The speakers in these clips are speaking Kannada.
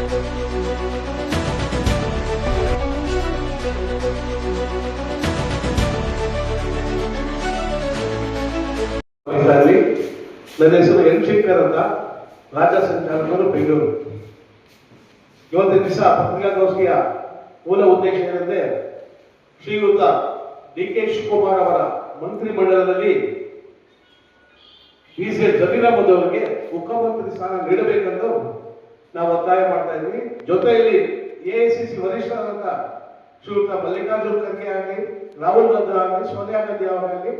ನನ್ನ ಹೆಸರು ಎನ್ ಶೇಖರ್ ಅಂತ, ರಾಜ್ಯ ಸಂಚಾಲಕರು, ಬೆಂಗಳೂರು. ಇವತ್ತಿನ ದಿವಸ ಪತ್ರಿಕಾಗೋಷ್ಠಿಯ ಮೂಲ ಉದ್ದೇಶ ಏನೆಂದರೆ, ಶ್ರೀಯುತ ಡಿ.ಕೆ. ಶಿವಕುಮಾರ್ ಅವರ ಮಂತ್ರಿ ಮಂಡಲದಲ್ಲಿ ಬಿ.ಸಿ.ಎಲ್. ಜಮೀರ್ ಅಹಮದ್ ಅವರಿಗೆ ಮುಖ್ಯಮಂತ್ರಿ ಸ್ಥಾನ ನೀಡಬೇಕೆಂದು ನಾವು ಒತ್ತಾಯ ಮಾಡ್ತಾ ಇದ್ವಿ. ಜೊತೆಯಲ್ಲಿ ಎಐಸಿಸಿ ವರಿಷ್ಠರಾದಂತ ಶ್ರೀಯುತ ಮಲ್ಲಿಕಾರ್ಜುನ್ ಖರ್ಗೆ ಆಗಲಿ, ರಾಹುಲ್ ಗಾಂಧಿ ಆಗಲಿ, ಸೋನಿಯಾ ಗಾಂಧಿ ಅವರಾಗಲಿ,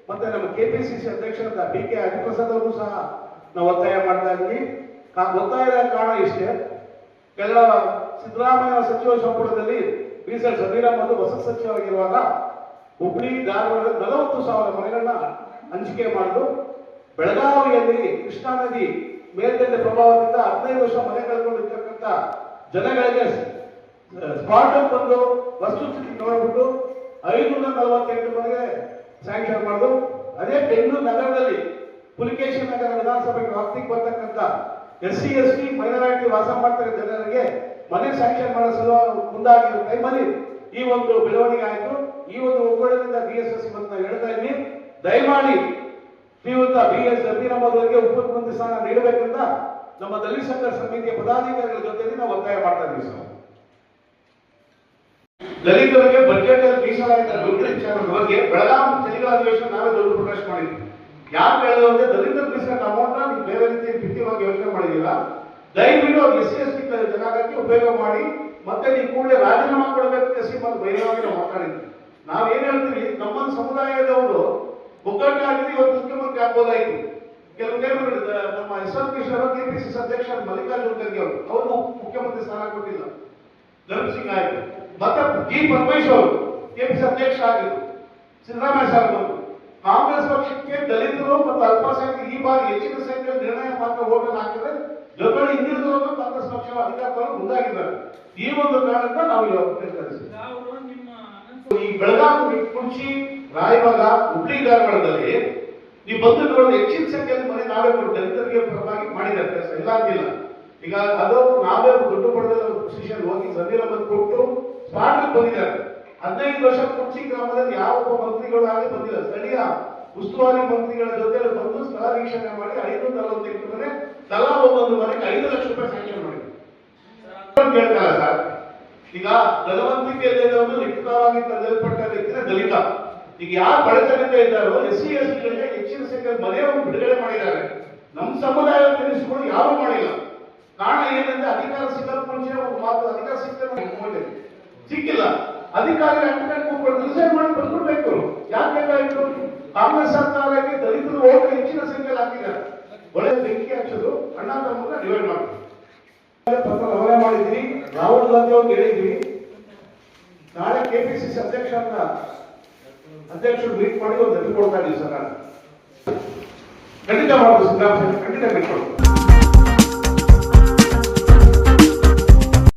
ಮತ್ತೆ ನಮ್ಮ ಕೆಪಿಸಿಸಿ ಅಧ್ಯಕ್ಷರಾದ ಡಿ.ಕೆ. ಹರಿಪ್ರಸಾದ್ ಅವರು ಸಹ ನಾವು ಒತ್ತಾಯ ಮಾಡ್ತಾ ಇದ್ವಿ. ಒತ್ತಾಯದ ಕಾರಣ ಇಷ್ಟೇ, ಕೆಲ ಸಿದ್ದರಾಮಯ್ಯ ಸಚಿವ ಸಂಪುಟದಲ್ಲಿ ಬಿ.ಸಿ.ಎಲ್. ಜಮೀರ್ ಅಹಮದ್ ಹೊಸ ಸಚಿವರಾಗಿರುವಾಗ ಹುಬ್ಳಿ, ಧಾರವಾಡ 40,000 ಮನೆಗಳನ್ನ ಹಂಚಿಕೆ ಮಾಡಿದ್ರು. ಬೆಳಗಾವಿಯಲ್ಲಿ ಕೃಷ್ಣಾ ನದಿ ಮೇಲ್ದಂಡೆ ಪ್ರಭಾವದಿಂದ 15 ವರ್ಷ ಮನೆ ಕಳ್ಕೊಂಡಿರ್ತಕ್ಕಂಥ ಜನಗಳಿಗೆ ಸ್ಪಾಟ್ ಬಂದು ವಸ್ತುಸ್ಥಿತಿ ನೋಡ್ಬಿಟ್ಟು 548 ಮನೆಗೆ ಸ್ಯಾಂಕ್ಷನ್ ಮಾಡಿದ್ರು. ಅದೇ ಬೆಂಗಳೂರು ನಗರದಲ್ಲಿ ಪುಲಿಕೇಶಿ ನಗರ ವಿಧಾನಸಭೆಗೆ ವ್ಯಾಪ್ತಿಗೆ ಬರ್ತಕ್ಕಂಥ SC ST ಮೈನಾರಿಟಿ ವಾಸ ಮಾಡ್ತಾರೆ ಜನರಿಗೆ ಮನೆ ಸ್ಯಾಂಕ್ಷನ್ ಮಾಡೋ ಮುಂದಾಗಿರೋ ಟೈಮಲ್ಲಿ ಈ ಒಂದು ಬೆಳವಣಿಗೆ ಆಯಿತು. ಈ ಒಂದು ಒಗ್ಗೂಡಿನಿಂದ BSS ಇವತ್ತು ಹೇಳ್ತಾ ಇದ್ವಿ, ದಯಮಾಡಿ ಶ್ರೀಯುತ B.S. ಜಮೀರ್ ಅಹಮದ್ ಅವರಿಗೆ ಉಪಮುಖ್ಯಮಂತ್ರಿ ಸ್ಥಾನ ನೀಡಬೇಕಂತ ನಮ್ಮ ದಲಿತ ಸಂಘರ್ಷ ಸಮಿತಿಯ ಪದಾಧಿಕಾರಿಗಳ ಜೊತೆಗೆ ನಾವು ಒತ್ತಾಯ ಮಾಡ್ತಾ ಇದ್ದೀವಿ ಸರ್. ದಲಿತರಿಗೆ ಬಜೆಟ್ ಅಲ್ಲಿ ಮೀಸಲಾದ ದುಡ್ಡು ವಿಚಾರದ ಬಗ್ಗೆ ಬೆಳಗಾವಿ ಚಳಿಗಾಲ ಅಧಿವೇಶನ ನಾವೇ ದೊಡ್ಡ ಪ್ರಕಾಶ ಮಾಡಿದ್ವಿ. ಯಾಕೆ ಹೇಳಿದ್ರು ಅಂದ್ರೆ, ದಲಿತರ ಮೀಸಲಾದ ಅಮೌಂಟ್ ನೀವು ಬೇರೆ ರೀತಿ ಭಿತ್ತಿವಾಗಿ ಯೋಚನೆ ಮಾಡಿದಿಲ್ಲ, ದಯವಿಟ್ಟು ಅವ್ರು SC ST ಜನಾಂಗಕ್ಕೆ ಉಪಯೋಗ ಮಾಡಿ, ಮತ್ತೆ ನೀವು ಕೂಡಲೇ ರಾಜೀನಾಮೆ ಕೊಡಬೇಕು SC ಮತ್ತು ಬಹಿರಂಗವಾಗಿ ನಾವು ಮಾತಾಡಿದ್ವಿ. ನಾವೇನ್ ಹೇಳ್ತೀವಿ, ನಮ್ಮ ಸಮುದಾಯದವರು ಒಗ್ಗಟ್ಟಾಗಿದ್ದು ಇವತ್ತು ಮುಖ್ಯಮಂತ್ರಿ ಆಗ್ಬೋದಾಯ್ತು. ಕೆಲವು ಟೈಮ್ಗಳು ನಮ್ಮ SR ಕಿಶೋರ್ ಕೆಪಿಸಿಸಿ ಅಧ್ಯಕ್ಷ ಮಲ್ಲಿಕಾರ್ಜುನ್ ಖರ್ಗೆ ಅವರು ಮುಖ್ಯಮಂತ್ರಿ ಸ್ಥಾನ ಕೊಟ್ಟಿಲ್ಲ, ಧರ್ಮ್ ಸಿಂಗ್ ಆಯ್ತು. ಮತ್ತೆ ಜಿ ಪರಮೇಶ್ವರ್ ಕೆಪಿಸಿ ಅಧ್ಯಕ್ಷ ಆಗಿದ್ರು, ಸಿದ್ದರಾಮಯ್ಯ ಸಾರ್ ಬಂದರು. ಕಾಂಗ್ರೆಸ್ ಪಕ್ಷಕ್ಕೆ ದಲಿತರು ಮತ್ತು ಅಲ್ಪಸಂಖ್ಯಾತರು ಈ ಬಾರಿ ಹೆಚ್ಚಿನ ಸಂಖ್ಯೆಯಲ್ಲಿ ನಿರ್ಣಯ ಪಾತ್ರ ಓಟನ್ನು ಹಾಕಿದ್ರೆ ಜೊತೆಗೆ ಹಿಂದಿರುವುದನ್ನು ಕಾಂಗ್ರೆಸ್ ಪಕ್ಷ ಅಧಿಕಾರವನ್ನು ಮುಂದಾಗಿದ್ದಾರೆ. ಈ ಒಂದು ಕಾರಣದಿಂದ ನಾವು ಇವತ್ತು ನಿರ್ಧರಿಸಿದ್ವಿ. ಈ ಬೆಳಗಾವಿ, ಕುರ್ಚಿ, ರಾಯಬಾಗ, ಹುಬ್ಳಿ, ಧಾರವಾಡದಲ್ಲಿ ನೀವು ಬಂದು ನೋಡಿದ್ರೆ ಹೆಚ್ಚಿನ ಸಂಖ್ಯೆಯಲ್ಲಿ ಮನೆ ನಾವೇ ಕೊಟ್ಟು ದಲಿತರಿಗೆ ಪರವಾಗಿ ಮಾಡಿದ್ದಾರೆ ಕೆಲಸ, ಇಲ್ಲ ಅಂತಿಲ್ಲ. ಈಗ ಅದು ನಾವೇ ದೊಡ್ಡ ಪಡೆದ ಪೊಸಿಷನ್ ಹೋಗಿ ಜಮೀರ್ ಅಹಮದ್ ಕೊಟ್ಟು ಸ್ಪಾಟ್ ಬಂದಿದ್ದಾರೆ. 15 ವರ್ಷ ಕುರ್ಚಿ ಗ್ರಾಮದಲ್ಲಿ ಯಾವ ಒಬ್ಬ ಮಂತ್ರಿಗಳು ಆಗಲಿ ಬಂದಿಲ್ಲ. ಸ್ಥಳೀಯ ಉಸ್ತುವಾರಿ ಮಂತ್ರಿಗಳ ಜೊತೆ ಬಂದು ಸ್ಥಳ ವೀಕ್ಷಣೆ ಮಾಡಿ 548 ಮನೆ, ತಲಾ ಒಂದೊಂದು ಮನೆಗೆ 5 ಲಕ್ಷ ರೂಪಾಯಿ ಸ್ಯಾಂಕ್ಷನ್ ಮಾಡಿದ್ರು. ಹೇಳ್ತಾರೆ ಸರ್, ಈಗ ಧನವಂತಿಕೆಯಲ್ಲಿ ಲಿಖಿತವಾಗಿ ತಂದಲ್ಪಟ್ಟ ವ್ಯಕ್ತಿನ ದಲಿತ. ಈಗ ಯಾರು ಬಡತನದಿಂದ ಇದ್ದಾರೋ SC ST ಗಳಿಗೆ ಹೆಚ್ಚಿನ ಸಂಖ್ಯೆಯಲ್ಲಿ ಮನೆಯನ್ನು ಬಿಡುಗಡೆ ಮಾಡಿದ್ದಾರೆ. ನಮ್ಮ ಸಮುದಾಯ ತಿಳಿಸಿಕೊಂಡು ಯಾರು ಮಾಡಿಲ್ಲ. ಕಾರಣ ಏನಂದ್ರೆ, ಅಧಿಕಾರ ಸಿಗದ ಮುಂಚೆ ಒಂದು ಮಾತು, ಅಧಿಕಾರ ಸಿಕ್ಕಿಲ್ಲ, ಅಧಿಕಾರಿ ರಿಸೈನ್ ಮಾಡಿ ಬಂದ್ಬಿಡ್ಬೇಕು. ಯಾಕೆ ಬೇಕಾಯಿತು? ಕಾಂಗ್ರೆಸ್ ಸರ್ಕಾರಕ್ಕೆ ದಲಿತರು ಓಟ್ ಹೆಚ್ಚಿನ ಸಂಖ್ಯೆಯಲ್ಲಿ ಹಾಕಿದ್ದಾರೆ. ಒಳ್ಳೆ ಬೆಂಕಿ ಹಚ್ಚೋದು, ಅಣ್ಣ ತಮ್ಮನ್ನ ಡಿವೈಡ್ ಮಾಡ್ತೀವಿ. ಪತ್ರ ರವಾನೆ ಮಾಡಿದ್ವಿ, ರಾಹುಲ್ ಗಾಂಧಿ ಅವ್ರಿಗೆ ಹೇಳಿದ್ವಿ, ನಾಳೆ ಕೆಪಿಸಿಸಿ ಅಧ್ಯಕ್ಷರು ಮೀಟ್ ಮಾಡಿ ಒಂದು ಕೊಡ್ತಾ ಇದೀವಿ ಸರ್. ಖಂಡಿತ ಮಾಡೋದು ಸಿದ್ದರಾಮಯ್ಯ, ಖಂಡಿತ ಮೀಟ್ ಮಾಡೋದು.